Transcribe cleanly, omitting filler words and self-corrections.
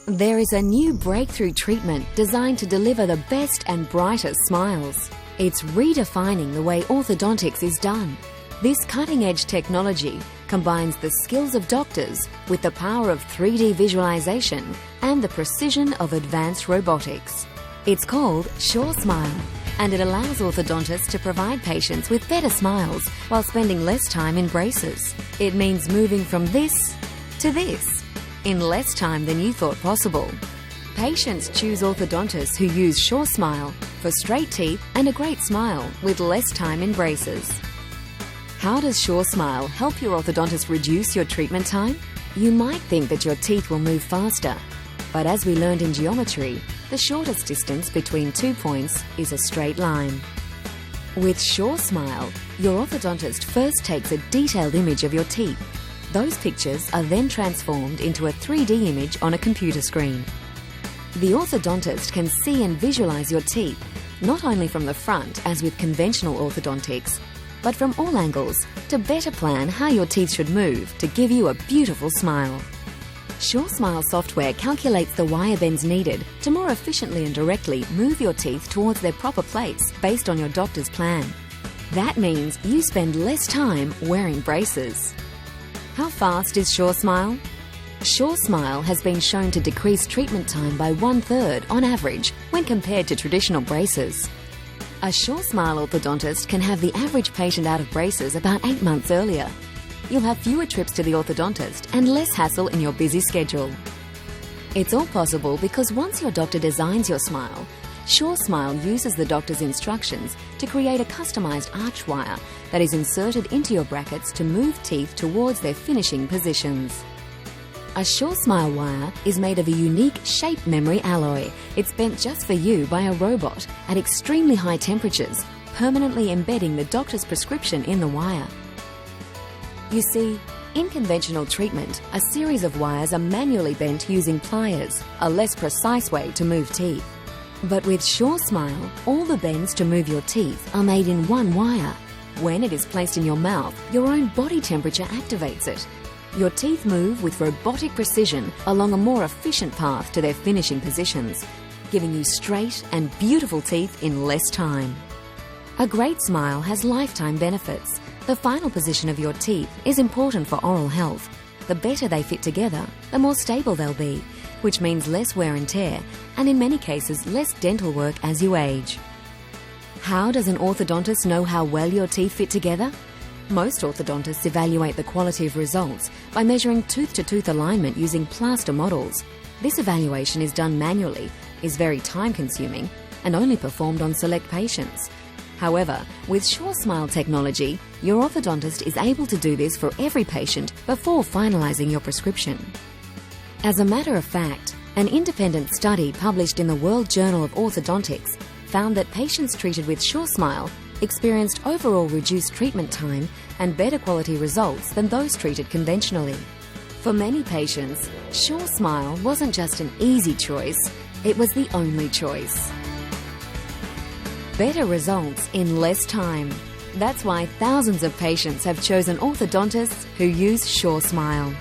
There is a new breakthrough treatment designed to deliver the best and brightest smiles. It's redefining the way orthodontics is done. This cutting-edge technology combines the skills of doctors with the power of 3D visualization and the precision of advanced robotics. It's called Suresmile, and it allows orthodontists to provide patients with better smiles while spending less time in braces. It means moving from this to this in less time than you thought possible. Patients choose orthodontists who use Suresmile for straight teeth and a great smile with less time in braces. How does Suresmile help your orthodontist reduce your treatment time? You might think that your teeth will move faster, but as we learned in geometry, the shortest distance between 2 points is a straight line. With Suresmile, your orthodontist first takes a detailed image of your teeth. Those pictures are then transformed into a 3D image on a computer screen. The orthodontist can see and visualize your teeth, not only from the front as with conventional orthodontics, but from all angles to better plan how your teeth should move to give you a beautiful smile. Suresmile software calculates the wire bends needed to more efficiently and directly move your teeth towards their proper place based on your doctor's plan. That means you spend less time wearing braces. How fast is Suresmile? Suresmile has been shown to decrease treatment time by 1/3 on average when compared to traditional braces. A Suresmile orthodontist can have the average patient out of braces about 8 months earlier. You'll have fewer trips to the orthodontist and less hassle in your busy schedule. It's all possible because once your doctor designs your smile, Suresmile uses the doctor's instructions to create a customized arch wire that is inserted into your brackets to move teeth towards their finishing positions. A Suresmile wire is made of a unique shape memory alloy. It's bent just for you by a robot at extremely high temperatures, permanently embedding the doctor's prescription in the wire. You see, in conventional treatment, a series of wires are manually bent using pliers, a less precise way to move teeth. But with Suresmile, all the bends to move your teeth are made in one wire. When it is placed in your mouth, your own body temperature activates it. Your teeth move with robotic precision along a more efficient path to their finishing positions, giving you straight and beautiful teeth in less time. A great smile has lifetime benefits. The final position of your teeth is important for oral health. The better they fit together, the more stable they'll be, which means less wear and tear, and in many cases less dental work as you age. How does an orthodontist know how well your teeth fit together? Most orthodontists evaluate the quality of results by measuring tooth-to-tooth alignment using plaster models. This evaluation is done manually, is very time-consuming, and only performed on select patients. However, with Suresmile technology, your orthodontist is able to do this for every patient before finalizing your prescription. As a matter of fact, an independent study published in the World Journal of Orthodontics found that patients treated with Suresmile experienced overall reduced treatment time and better quality results than those treated conventionally. For many patients, Suresmile wasn't just an easy choice, it was the only choice. Better results in less time. That's why thousands of patients have chosen orthodontists who use Suresmile.